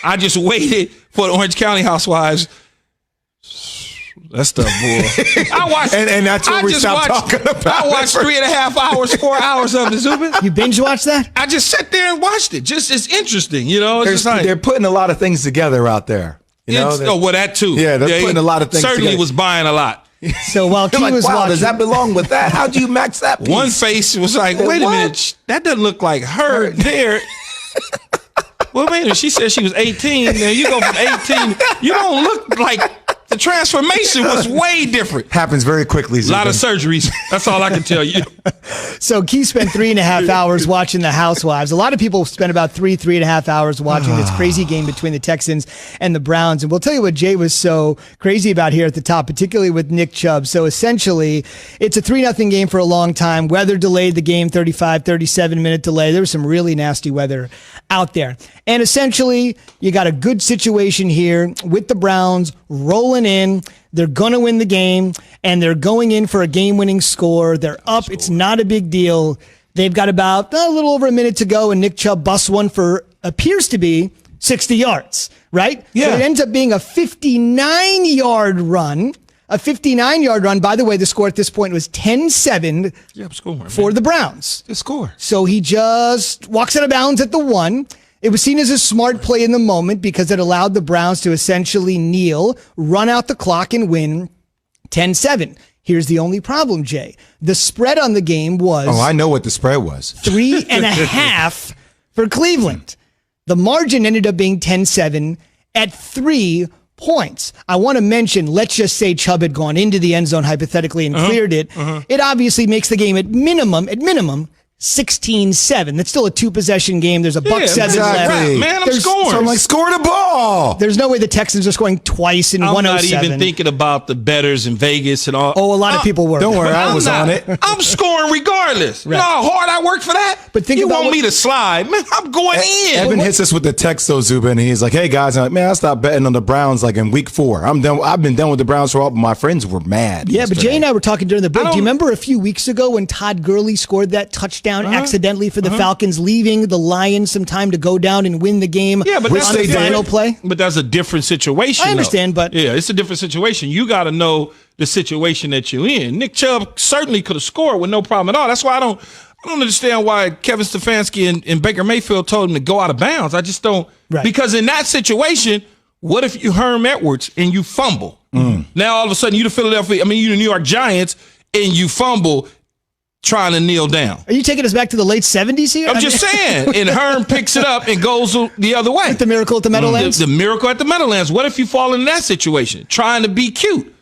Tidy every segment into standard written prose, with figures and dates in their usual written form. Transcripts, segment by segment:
I just waited for the Orange County Housewives. That's tough, boy. I watched, and that's what we stopped talking about. I watched 3.5 hours, 4 hours of the Zubin. You binge watched that? I just sat there and watched it. Just it's interesting, you know. It's just like, they're putting a lot of things together out there. You know, well, that too. Yeah, they're putting a lot of things certainly together. was buying a lot. So while Key was watching, does that belong with that? How do you max that piece? One face was like, wait a minute, that doesn't look like her there. Well, wait a minute, she said she was 18. Now you go from 18, you don't look like. The transformation was way different. Happens very quickly. A lot of surgeries. That's all I can tell you. So Key spent 3.5 hours watching the Housewives. A lot of people spent about 3.5 hours watching this crazy game between the Texans and the Browns. And we'll tell you what Jay was so crazy about here at the top, particularly with Nick Chubb. So essentially, it's a 3-0 game for a long time. Weather delayed the game, 35, 37-minute delay. There was some really nasty weather out there. And essentially, you got a good situation here with the Browns rolling in. They're going to win the game, and they're going in for a game-winning score. They're up. It's not a big deal. They've got about a little over a minute to go, and Nick Chubb busts one for appears to be 60 yards, right? Yeah. So it ends up being a 59-yard run. A 59-yard run. By the way, the score at this point was 10-7 for the Browns. The score. So he just walks out of bounds at the 1. It was seen as a smart play in the moment because it allowed the Browns to essentially kneel, run out the clock, and win 10-7. Here's the only problem, Jay. The spread on the game was... Oh, I know what the spread was. 3.5 for Cleveland. The margin ended up being 10-7 at 3 points. I want to mention, let's just say Chubb had gone into the end zone hypothetically and cleared it. It obviously makes the game at minimum, 16-7. That's still a 2-possession game. There's a buck 7 left. Man, I'm scoring. So I'm like, score the ball. There's no way the Texans are scoring twice in 107. I'm not even thinking about the bettors in Vegas and all. Oh, a lot of people were. Don't worry, I was on it. I'm scoring regardless. Right. You know how hard I work for that? But think you about want me to slide. Man, I'm going in. Evan hits us with the text, though, Zubin, and he's like, hey, guys, I'm like, man, I stopped betting on the Browns like in week 4. I'm done. I've been done with the Browns for all, but my friends were mad. Yeah, yesterday. but Jay and I were talking during the break. Do you remember a few weeks ago when Todd Gurley scored that touchdown accidentally for the Falcons, leaving the Lions some time to go down and win the game Yeah, but on the final play? But that's a different situation. I understand, but... Yeah, it's a different situation. You got to know the situation that you're in. Nick Chubb certainly could have scored with no problem at all. That's why I don't understand why Kevin Stefanski and Baker Mayfield told him to go out of bounds. I just don't. Right. Because in that situation, what if you Herm Edwards and you fumble? Now all of a sudden you the New York Giants, and you fumble trying to kneel down. Are you taking us back to the late 70s here? I'm just saying. And Herm picks it up and goes the other way. Like the miracle at the Meadowlands? The miracle at the Meadowlands. What if you fall in that situation? Trying to be cute.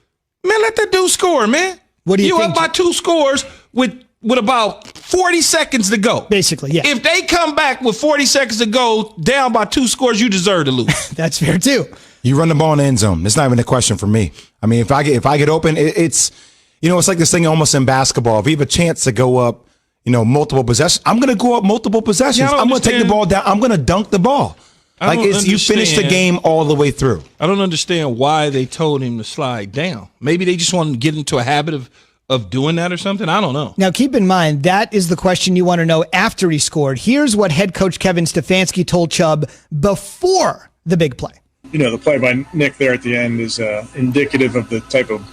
Man, let that dude score, man. What do you think? up by 2 scores with about 40 seconds to go. Basically, yeah. If they come back with 40 seconds to go, down by 2 scores, you deserve to lose. That's fair, too. You run the ball in the end zone. It's not even a question for me. I mean, if I get open, it's it's like this thing almost in basketball. If you have a chance to go up, multiple possessions, I'm going to go up multiple possessions. I'm going to take the ball down. I'm going to dunk the ball. You finish the game all the way through. I don't understand why they told him to slide down. Maybe they just wanted to get into a habit of doing that or something. I don't know. Now, keep in mind, that is the question you want to know after he scored. Here's what head coach Kevin Stefanski told Chubb before the big play. The play by Nick there at the end is indicative of the type of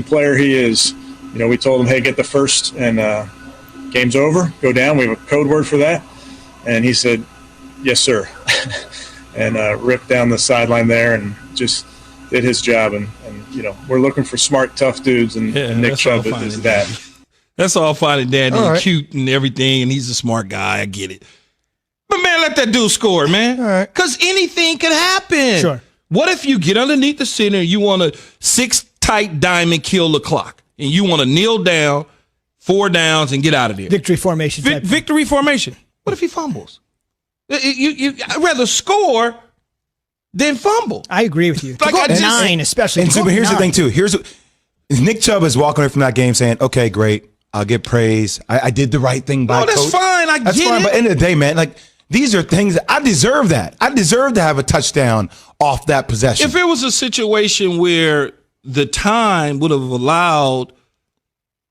player he is. We told him, hey, get the first and game's over, go down. We have a code word for that. And he said, yes, sir. And ripped down the sideline there and just did his job. And we're looking for smart, tough dudes, and Nick Chubb is that. That's all fine and dandy and cute and everything, and he's a smart guy. I get it. But, man, let that dude score, man. All right. Because anything could happen. Sure. What if you get underneath the center and you want to 6 tight diamond kill the clock, and you want to kneel down, 4 downs, and get out of there? Victory formation. Victory formation. What if he fumbles? I'd rather score than fumble. I agree with you. Like 9, especially. And Super, here's the thing, too. Nick Chubb is walking away from that game saying, okay, great. I'll get praise. I did the right thing by that's coach. fine. That's fine. it. But at the end of the day, man, these are things that I deserve that. I deserve to have a touchdown off that possession. If it was a situation where the time would have allowed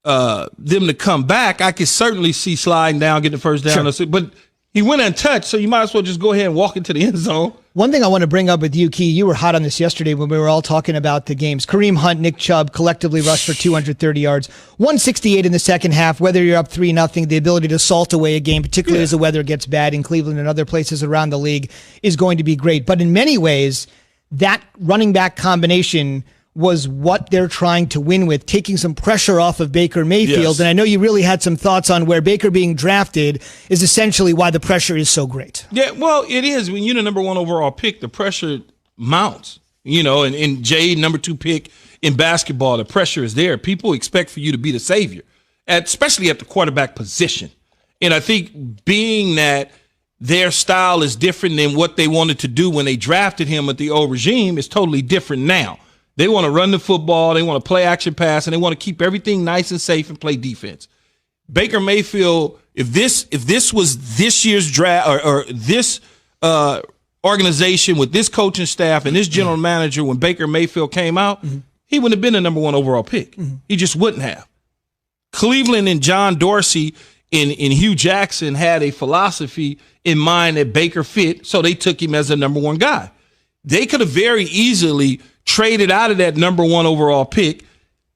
them to come back, I could certainly see sliding down, getting the first down. Sure. But He went untouched, so you might as well just go ahead and walk into the end zone. One thing I want to bring up with you, Key, you were hot on this yesterday when we were all talking about the games. Kareem Hunt, Nick Chubb collectively rushed for 230 yards, 168 in the second half. Whether you're up 3-0, the ability to salt away a game, particularly as the weather gets bad in Cleveland and other places around the league, is going to be great. But in many ways, that running back combination was what they're trying to win with, taking some pressure off of Baker Mayfield. Yes. And I know you really had some thoughts on where Baker being drafted is essentially why the pressure is so great. Yeah, well, it is. When you're the number 1 overall pick, the pressure mounts, and Jay, number 2 pick in basketball, the pressure is there. People expect for you to be the savior, especially at the quarterback position. And I think being that their style is different than what they wanted to do when they drafted him at the old regime is totally different now. They want to run the football, they want to play action pass, and they want to keep everything nice and safe and play defense. Baker Mayfield, if this was this year's draft or this organization with this coaching staff and this general manager when Baker Mayfield came out, he wouldn't have been the number 1 overall pick. He just wouldn't have. Cleveland and John Dorsey and Hugh Jackson had a philosophy in mind that Baker fit, so they took him as the number 1 guy. They could have very easily traded out of that number 1 overall pick,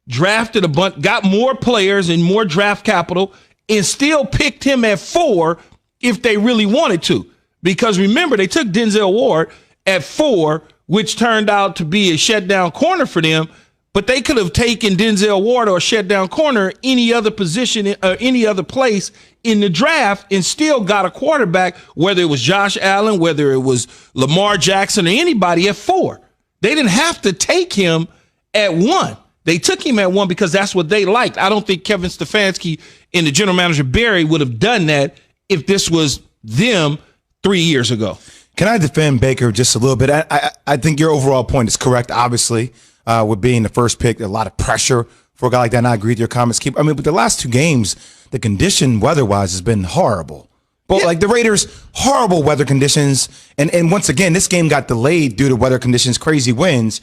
drafted a bunch, got more players and more draft capital, and still picked him at 4 if they really wanted to. Because remember, they took Denzel Ward at 4, which turned out to be a shutdown corner for them, but they could have taken Denzel Ward or a shutdown corner any other position or any other place in the draft and still got a quarterback, whether it was Josh Allen, whether it was Lamar Jackson or anybody at 4. They didn't have to take him at 1. They took him at 1 because that's what they liked. I don't think Kevin Stefanski and the general manager Barry would have done that if this was them 3 years ago. Can I defend Baker just a little bit? I think your overall point is correct, obviously, with being the first pick, a lot of pressure for a guy like that, and I agree with your comments. But the last 2 games, the condition weather-wise has been horrible. But like the Raiders, horrible weather conditions. And once again, this game got delayed due to weather conditions, crazy winds.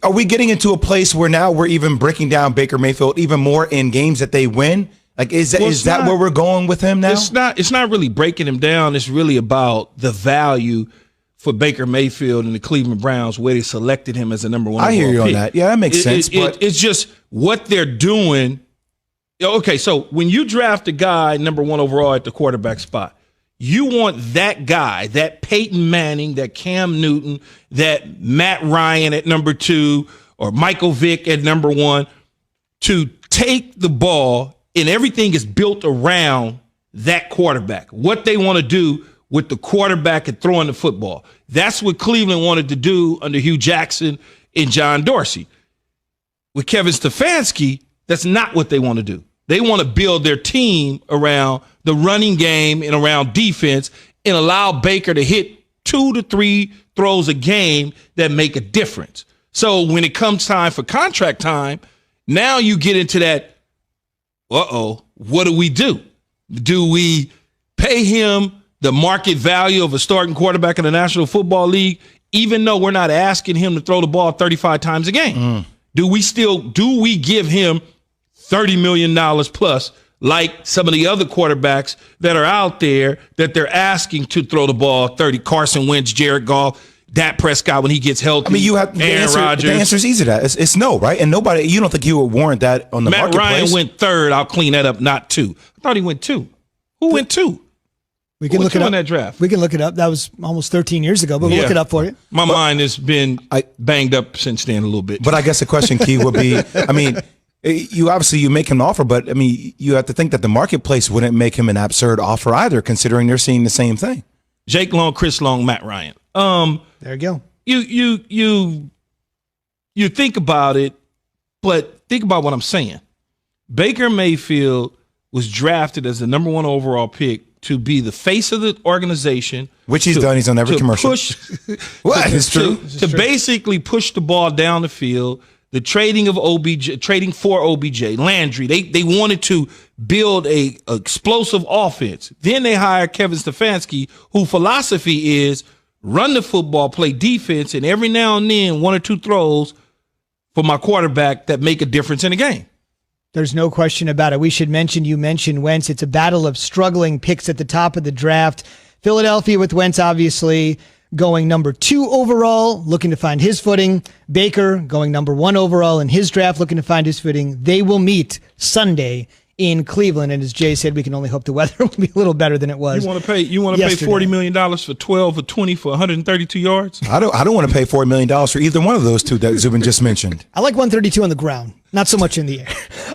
Are we getting into a place where now we're even breaking down Baker Mayfield even more in games that they win? Like, is that where we're going with him now? It's not really breaking him down. It's really about the value for Baker Mayfield and the Cleveland Browns, where they selected him as a number 1 I hear you pick. on that. Yeah, that makes sense. But it's just what they're doing. Okay, so when you draft a guy number 1 overall at the quarterback spot, you want that guy, that Peyton Manning, that Cam Newton, that Matt Ryan at number 2, or Michael Vick at number 1, to take the ball, and everything is built around that quarterback, what they want to do with the quarterback and throwing the football. That's what Cleveland wanted to do under Hugh Jackson and John Dorsey. With Kevin Stefanski, that's not what they want to do. They want to build their team around the running game and around defense and allow Baker to hit 2 to 3 throws a game that make a difference. So when it comes time for contract time, now you get into that, what do we do? Do we pay him the market value of a starting quarterback in the National Football League, even though we're not asking him to throw the ball 35 times a game? Do we give him $30 million plus, like some of the other quarterbacks that are out there that they're asking to throw the ball 30? Carson Wentz, Jared Goff, Dak Prescott when he gets healthy. you have Aaron Rodgers. The answer is easy to that. It's no, right? And nobody, you don't think he would warrant that on the Matt marketplace? Ryan went 3rd. I'll clean that up, not 2. I thought he went 2. Who went 2? We can look it up. In that draft? We can look it up. That was almost 13 years ago, but we'll look it up for you. My mind has been banged up since then a little bit. But I guess the question, Key, would be, you make him an offer, but you have to think that the marketplace wouldn't make him an absurd offer either, considering they're seeing the same thing. Jake Long, Chris Long, Matt Ryan. There you go. You think about it, but think about what I'm saying. Baker Mayfield was drafted as the number 1 overall pick to be the face of the organization. Which he's done. He's on every commercial. It's true. To basically push the ball down the field. The trading for OBJ, Landry, they wanted to build a explosive offense. Then they hired Kevin Stefanski, whose philosophy is run the football, play defense, and every now and then 1 or 2 throws for my quarterback that make a difference in the game. There's no question about it. We should mention, you mentioned Wentz. It's a battle of struggling picks at the top of the draft. Philadelphia with Wentz, obviously, going number 2 overall, looking to find his footing. Baker going number 1 overall in his draft, looking to find his footing. They will meet Sunday in Cleveland, and as Jay said, we can only hope the weather will be a little better than it was. You want to pay $40 million for 12 or 20 for 132 yards? I don't want to pay $40 million for either one of those two that Zubin just mentioned. I like 132 on the ground, not so much in the air.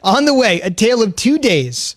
On the way, a tale of 2 days